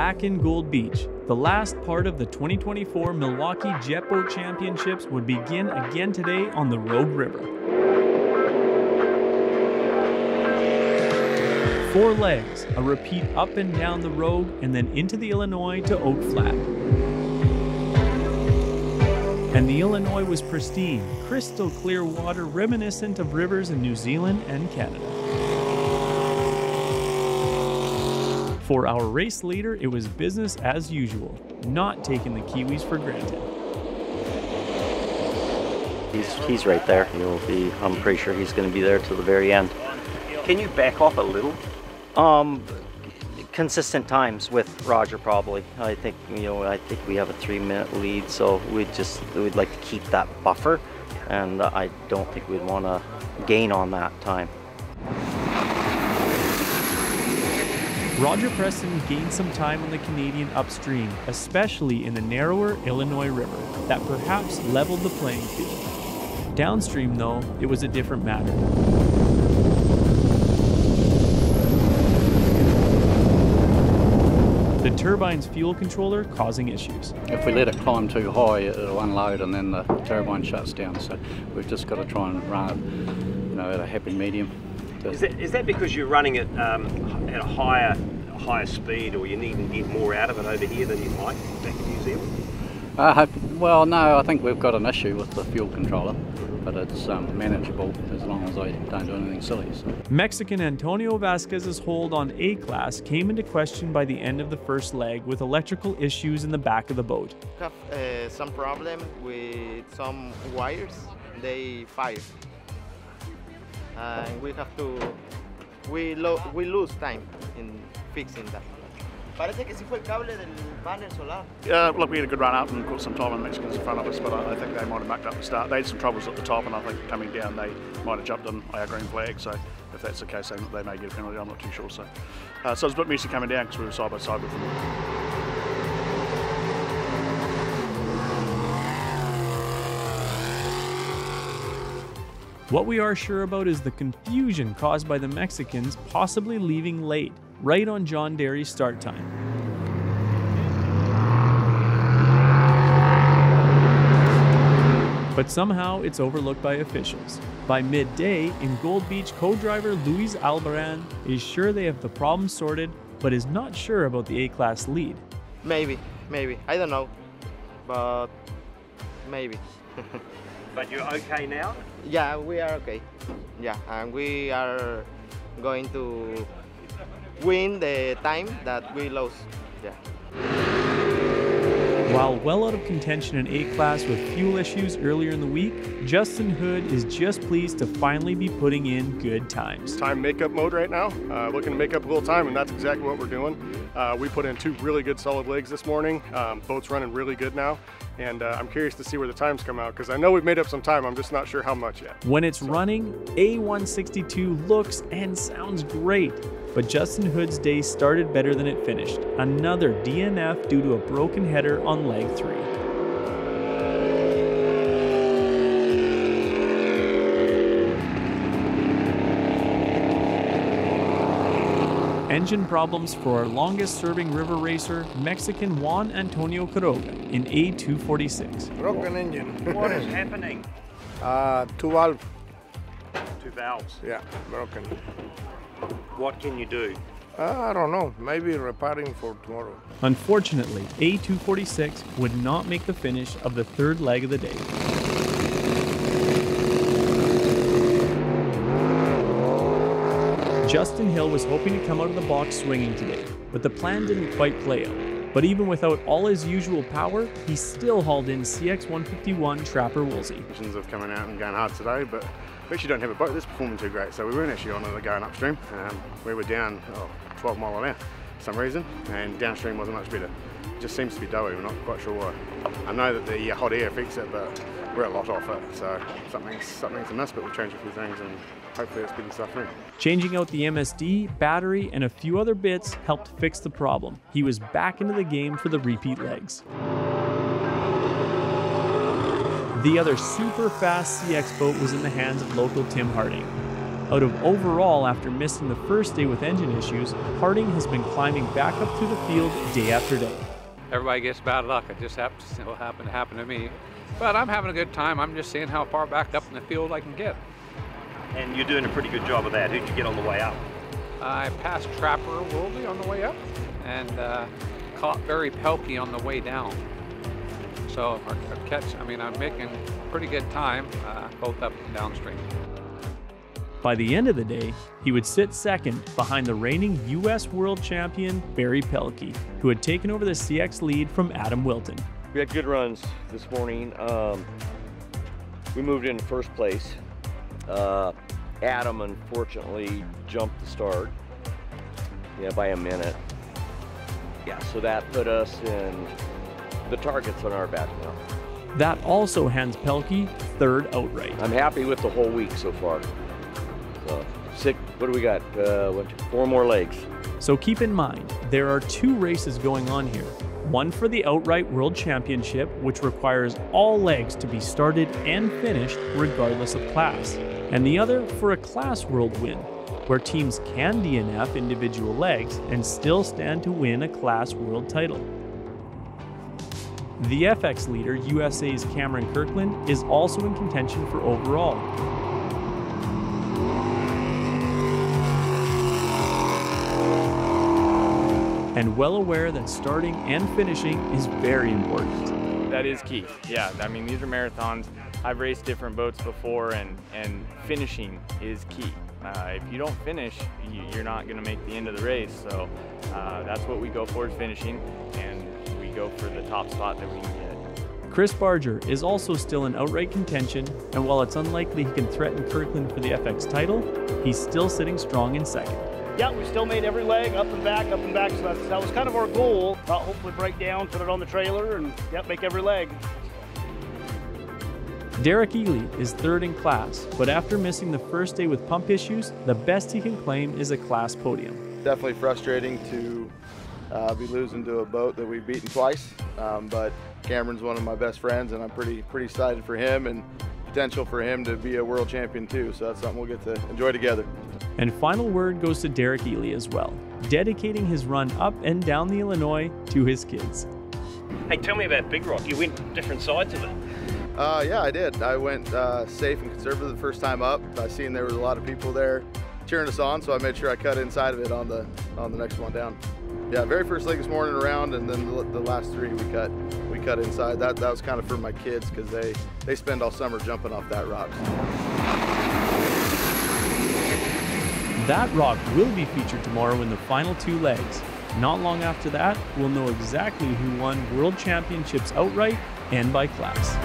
back in Gold Beach. The last part of the 2024 Milwaukee Jet Boat Championships would begin again today on the Rogue River. 4 legs, a repeat up and down the Rogue, and then into the Illinois to Oak Flat. And the Illinois was pristine, crystal clear water reminiscent of rivers in New Zealand and Canada. For our race leader, it was business as usual, not taking the Kiwis for granted. He's right there. I'm pretty sure he's going to be there till the very end. Can you back off a little? Consistent times with Roger probably. I think we have a 3-minute lead, so we'd like to keep that buffer, and I don't think we'd want to gain on that time. Roger Preston gained some time on the Canadian upstream, especially in the narrower Illinois River, that perhaps leveled the playing field. Downstream, though, it was a different matter. The turbine's fuel controller causing issues. If we let it climb too high, it'll unload and then the turbine shuts down. So we've just got to try and run it, at a happy medium. Is that because you're running it at a higher speed, or you need to get more out of it over here than you might back in New Zealand? Well, no, I think we've got an issue with the fuel controller, but it's manageable as long as I don't do anything silly. So. Mexican Antonio Vasquez's hold on A-Class came into question by the end of the first leg with electrical issues in the back of the boat. We have some problem with some wires, they fire. And we lose time in fixing that. Parece que sí fue el cable del panel solar. Yeah, look, we had a good run up and caught some time on the Mexicans in front of us, but I think they might have mucked up the start. They had some troubles at the top, and I think coming down they might have jumped on our green flag, so if that's the case, they may get a penalty, I'm not too sure. So it was a bit messy coming down because we were side by side with them. What we are sure about is the confusion caused by the Mexicans possibly leaving late, right on John Derry's start time. But somehow it's overlooked by officials. By midday, in Gold Beach, co-driver Luis Albaran is sure they have the problem sorted, but is not sure about the A-Class lead. Maybe, I don't know, but maybe. But you're okay now? Yeah, we are okay. Yeah, and we are going to win the time that we lost. Yeah. While well out of contention in A-Class with fuel issues earlier in the week, Justin Hood is just pleased to finally be putting in good times. Time makeup mode right now, looking to make up a little time, and that's exactly what we're doing. We put in 2 really good solid legs this morning. Boat's running really good now, and I'm curious to see where the times come out, because I know we've made up some time, I'm just not sure how much yet. When it's running, A162 looks and sounds great. But Justin Hood's day started better than it finished. Another DNF due to a broken header on leg 3. Engine problems for our longest serving river racer, Mexican Juan Antonio Quiroga in A246. Broken engine. What is happening? 2 valves. 2 valves? Yeah, broken. What can you do? I don't know, maybe repairing for tomorrow. Unfortunately, A246 would not make the finish of the 3rd leg of the day. Justin Hill was hoping to come out of the box swinging today, but the plan didn't quite play out. But even without all his usual power, he still hauled in CX-151 Trapper Woolsey. Conditions of coming out and going hard today, but we actually don't have a boat that's performing too great, so we weren't actually on it going upstream. We were down 12 mile an hour for some reason, and downstream wasn't much better. It just seems to be doughy, we're not quite sure why. I know that the hot air affects it, but we're a lot off it, so something's amiss, but we'll change a few things and hopefully it's good this afternoon. Changing out the MSD, battery, and a few other bits helped fix the problem. He was back into the game for the repeat legs. The other super fast CX boat was in the hands of local Tim Harding. Out of overall, after missing the first day with engine issues, Harding has been climbing back up to the field day after day. Everybody gets bad luck. It just happened to happen to me. But I'm having a good time. I'm just seeing how far back up in the field I can get. And you're doing a pretty good job of that. Who'd you get on the way up? I passed Trapper Worldly on the way up and caught Barry Pelkey on the way down. So I'm making pretty good time both up and downstream. By the end of the day, he would sit second behind the reigning U.S. World Champion Barry Pelkey, who had taken over the CX lead from Adam Wilton. We had good runs this morning. We moved into first place. Adam unfortunately jumped the start, by a minute. So that put us in the targets on our back now. That also hands Pelkey third outright. I'm happy with the whole week so far. So, what do we got? 4 more legs. So keep in mind, there are 2 races going on here. One for the outright World Championship, which requires all legs to be started and finished regardless of class. And the other for a class world win, where teams can DNF individual legs and still stand to win a class world title. The FX leader, USA's Cameron Kirkland, is also in contention for overall. And well aware that starting and finishing is very important. That is key. Yeah, I mean, these are marathons. I've raced different boats before, and finishing is key. If you don't finish, you're not going to make the end of the race. So that's what we go for, is finishing, and we go for the top spot that we can get. Chris Barger is also still in outright contention, and while it's unlikely he can threaten Kirkland for the FX title, he's still sitting strong in second. Yeah, we still made every leg up and back, so that was kind of our goal. Hopefully break down, put it on the trailer, and make every leg. Derek Ely is third in class, but after missing the first day with pump issues, the best he can claim is a class podium. Definitely frustrating to be losing to a boat that we've beaten twice, but Cameron's one of my best friends, and I'm pretty excited for him and potential for him to be a world champion too, so that's something we'll get to enjoy together. And final word goes to Derek Ely as well, dedicating his run up and down the Illinois to his kids. Hey, tell me about Big Rock. You went different sides of it. Yeah, I did. I went safe and conservative the first time up. I seen there was a lot of people there cheering us on, so I made sure I cut inside of it on the next one down. Yeah, very first leg this morning around, and then the last 3 we cut inside. That was kind of for my kids, because they spend all summer jumping off that rock. That rock will be featured tomorrow in the final 2 legs. Not long after that, we'll know exactly who won World Championships outright and by class.